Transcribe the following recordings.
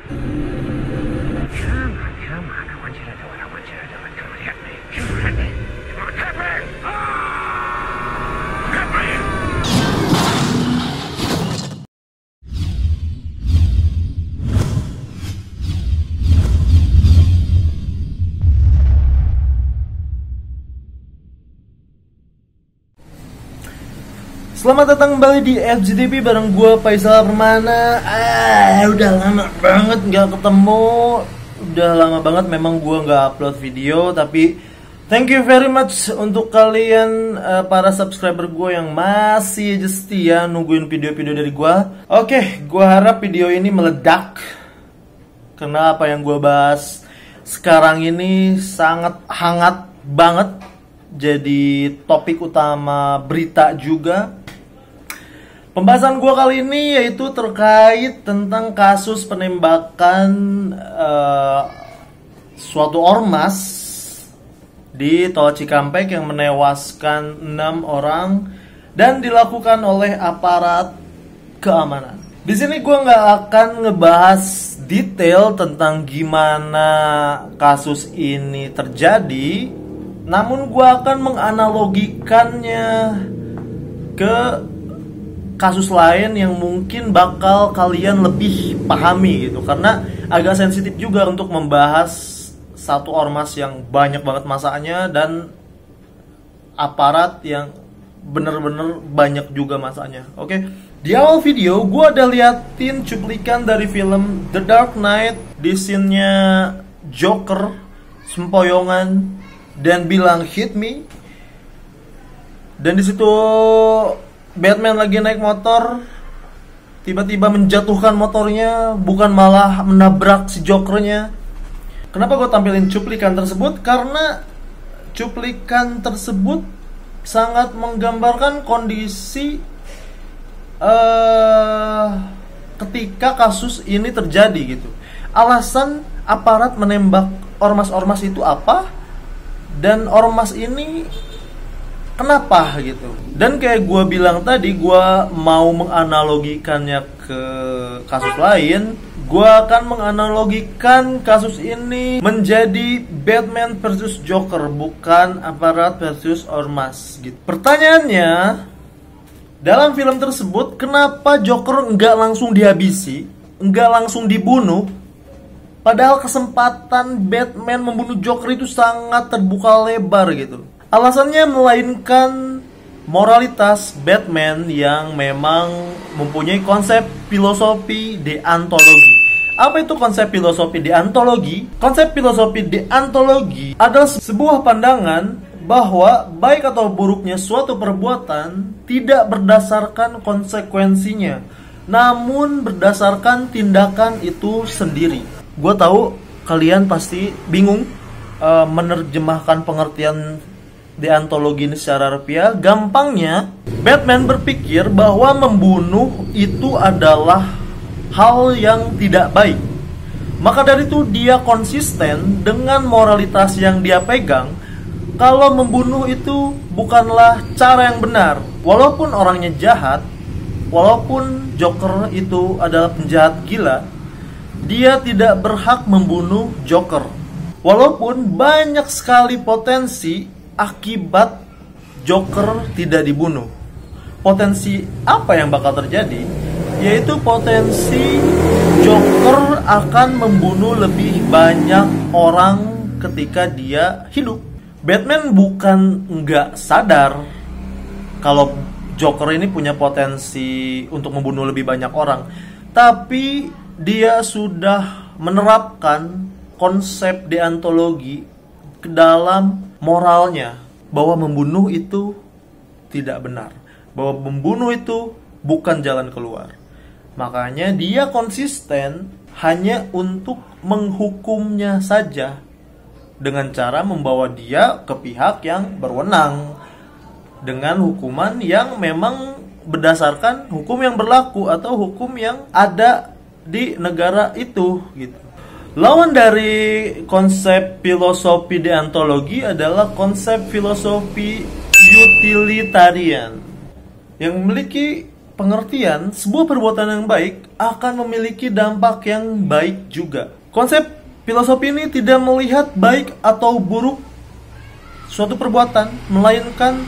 Come on, I want you to do it. I want you to do it. Come on, hit me. Come on, hit me. Come on, hit me. Hit me. Selamat datang kembali di FGTV bareng gue Faisal Permana. Udah lama banget nggak ketemu. Udah lama banget memang gue nggak upload video. Tapi thank you very much untuk kalian para subscriber gue yang masih aja setia nungguin video-video dari gue. Oke, gue harap video ini meledak, karena apa yang gue bahas sekarang ini sangat hangat banget. Jadi topik utama berita juga. Pembahasan gue kali ini yaitu terkait tentang kasus penembakan suatu ormas di Tol Cikampek yang menewaskan 6 orang dan dilakukan oleh aparat keamanan. Di sini gue nggak akan ngebahas detail tentang gimana kasus ini terjadi, namun gue akan menganalogikannya ke kasus lain yang mungkin bakal kalian lebih pahami gitu. Karena agak sensitif juga untuk membahas satu ormas yang banyak banget masanya dan aparat yang bener-bener banyak juga masanya. Oke. Di awal video gue ada liatin cuplikan dari film The Dark Knight. Di scene-nya Joker sempoyongan dan bilang hit me. Dan di situ Batman lagi naik motor, tiba-tiba menjatuhkan motornya, bukan malah menabrak si Jokernya. Kenapa gue tampilin cuplikan tersebut? Karena cuplikan tersebut sangat menggambarkan kondisi ketika kasus ini terjadi gitu. Alasan aparat menembak ormas-ormas itu apa? Dan ormas ini kenapa gitu. Dan kayak gue bilang tadi, gue mau menganalogikannya ke kasus lain. Gue akan menganalogikan kasus ini menjadi Batman versus Joker, bukan aparat versus ormas gitu. Pertanyaannya, dalam film tersebut kenapa Joker nggak langsung dihabisi, nggak langsung dibunuh? Padahal kesempatan Batman membunuh Joker itu sangat terbuka lebar gitu. Alasannya melainkan moralitas Batman yang memang mempunyai konsep filosofi deontologi. Apa itu konsep filosofi deontologi? Konsep filosofi deontologi adalah sebuah pandangan bahwa baik atau buruknya suatu perbuatan tidak berdasarkan konsekuensinya, namun berdasarkan tindakan itu sendiri. Gue tahu kalian pasti bingung menerjemahkan pengertian deontologi ini secara harfiah. Gampangnya, Batman berpikir bahwa membunuh itu adalah hal yang tidak baik. Maka dari itu dia konsisten dengan moralitas yang dia pegang. Kalau membunuh itu bukanlah cara yang benar. Walaupun orangnya jahat, walaupun Joker itu adalah penjahat gila, dia tidak berhak membunuh Joker. Walaupun banyak sekali potensi akibat Joker tidak dibunuh. Potensi apa yang bakal terjadi? Yaitu potensi Joker akan membunuh lebih banyak orang ketika dia hidup. Batman bukan nggak sadar kalau Joker ini punya potensi untuk membunuh lebih banyak orang, tapi dia sudah menerapkan konsep deontologi ke dalam moralnya, bahwa membunuh itu tidak benar, bahwa membunuh itu bukan jalan keluar. Makanya dia konsisten hanya untuk menghukumnya saja, dengan cara membawa dia ke pihak yang berwenang dengan hukuman yang memang berdasarkan hukum yang berlaku atau hukum yang ada di negara itu gitu. Lawan dari konsep filosofi deontologi adalah konsep filosofi utilitarian yang memiliki pengertian sebuah perbuatan yang baik akan memiliki dampak yang baik juga. Konsep filosofi ini tidak melihat baik atau buruk suatu perbuatan, melainkan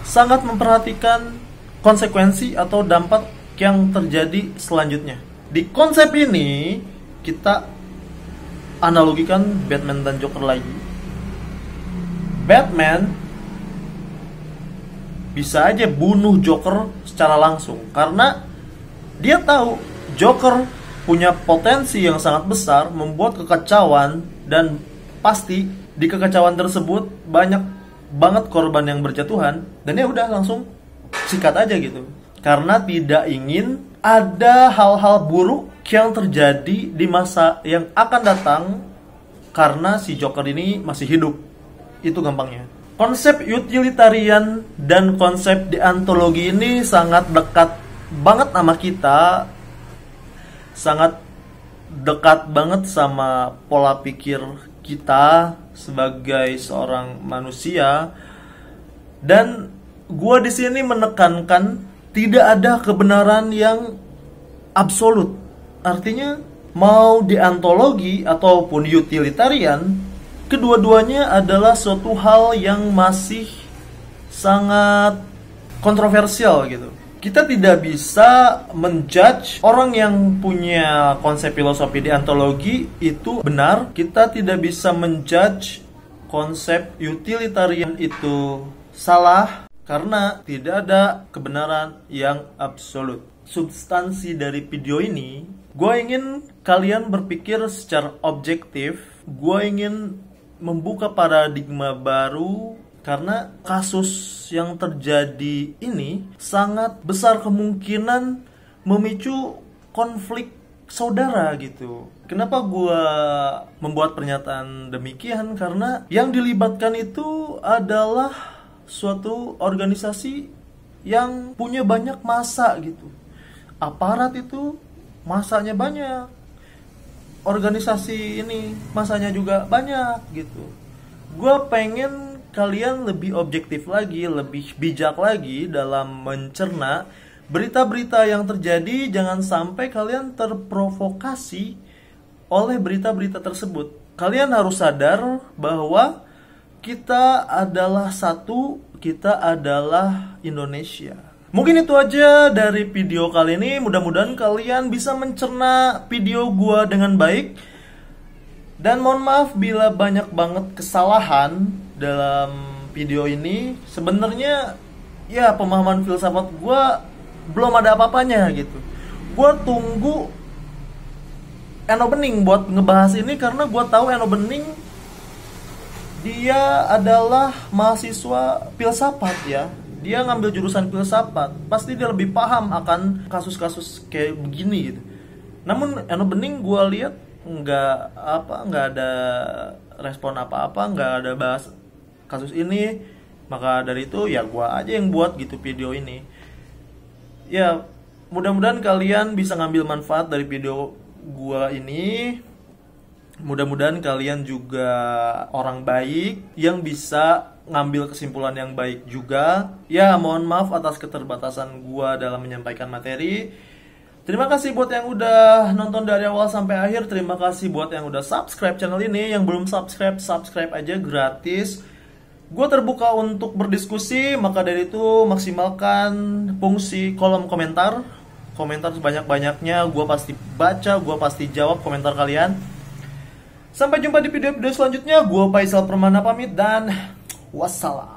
sangat memperhatikan konsekuensi atau dampak yang terjadi selanjutnya. Di konsep ini kita analogikan Batman dan Joker lagi. Batman bisa aja bunuh Joker secara langsung karena dia tahu Joker punya potensi yang sangat besar membuat kekacauan, dan pasti di kekacauan tersebut banyak banget korban yang berjatuhan, dan ya udah langsung sikat aja gitu. Karena tidak ingin ada hal-hal buruk yang terjadi di masa yang akan datang karena si Joker ini masih hidup. Itu gampangnya. Konsep utilitarian dan konsep deontologi ini sangat dekat banget sama kita, sangat dekat banget sama pola pikir kita sebagai seorang manusia. Dan gua di sini menekankan tidak ada kebenaran yang absolut. Artinya mau deontologi ataupun utilitarian, kedua-duanya adalah suatu hal yang masih sangat kontroversial gitu. Kita tidak bisa menjudge orang yang punya konsep filosofi deontologi itu benar. Kita tidak bisa menjudge konsep utilitarian itu salah, karena tidak ada kebenaran yang absolut. Substansi dari video ini, gue ingin kalian berpikir secara objektif. Gue ingin membuka paradigma baru, karena kasus yang terjadi ini sangat besar kemungkinan memicu konflik saudara gitu. Kenapa gue membuat pernyataan demikian? Karena yang dilibatkan itu adalah suatu organisasi yang punya banyak massa gitu. Aparat itu massanya banyak, organisasi ini massanya juga banyak gitu. Gue pengen kalian lebih objektif lagi, lebih bijak lagi dalam mencerna berita-berita yang terjadi. Jangan sampai kalian terprovokasi oleh berita-berita tersebut. Kalian harus sadar bahwa kita adalah satu, kita adalah Indonesia. Mungkin itu aja dari video kali ini. Mudah-mudahan kalian bisa mencerna video gua dengan baik. Dan mohon maaf bila banyak banget kesalahan dalam video ini. Sebenarnya ya pemahaman filsafat gue belum ada apa-apanya gitu. Gue tunggu Eno Bening buat ngebahas ini, karena gue tahu Eno Bening dia adalah mahasiswa filsafat ya. Dia ngambil jurusan filsafat, pasti dia lebih paham akan kasus-kasus kayak begini gitu. Namun Eno Bening gue lihat nggak ada respon apa-apa, nggak ada bahas kasus ini. Maka dari itu ya gua aja yang buat gitu video ini. Ya mudah-mudahan kalian bisa ngambil manfaat dari video gua ini. Mudah-mudahan kalian juga orang baik yang bisa ngambil kesimpulan yang baik juga. Ya mohon maaf atas keterbatasan gua dalam menyampaikan materi. Terima kasih buat yang udah nonton dari awal sampai akhir. Terima kasih buat yang udah subscribe channel ini. Yang belum subscribe, subscribe aja, gratis. Gue terbuka untuk berdiskusi, maka dari itu maksimalkan fungsi kolom komentar. Komentar sebanyak-banyaknya, gue pasti baca, gue pasti jawab komentar kalian. Sampai jumpa di video-video selanjutnya. Gue Faisal Permana pamit dan wassalam.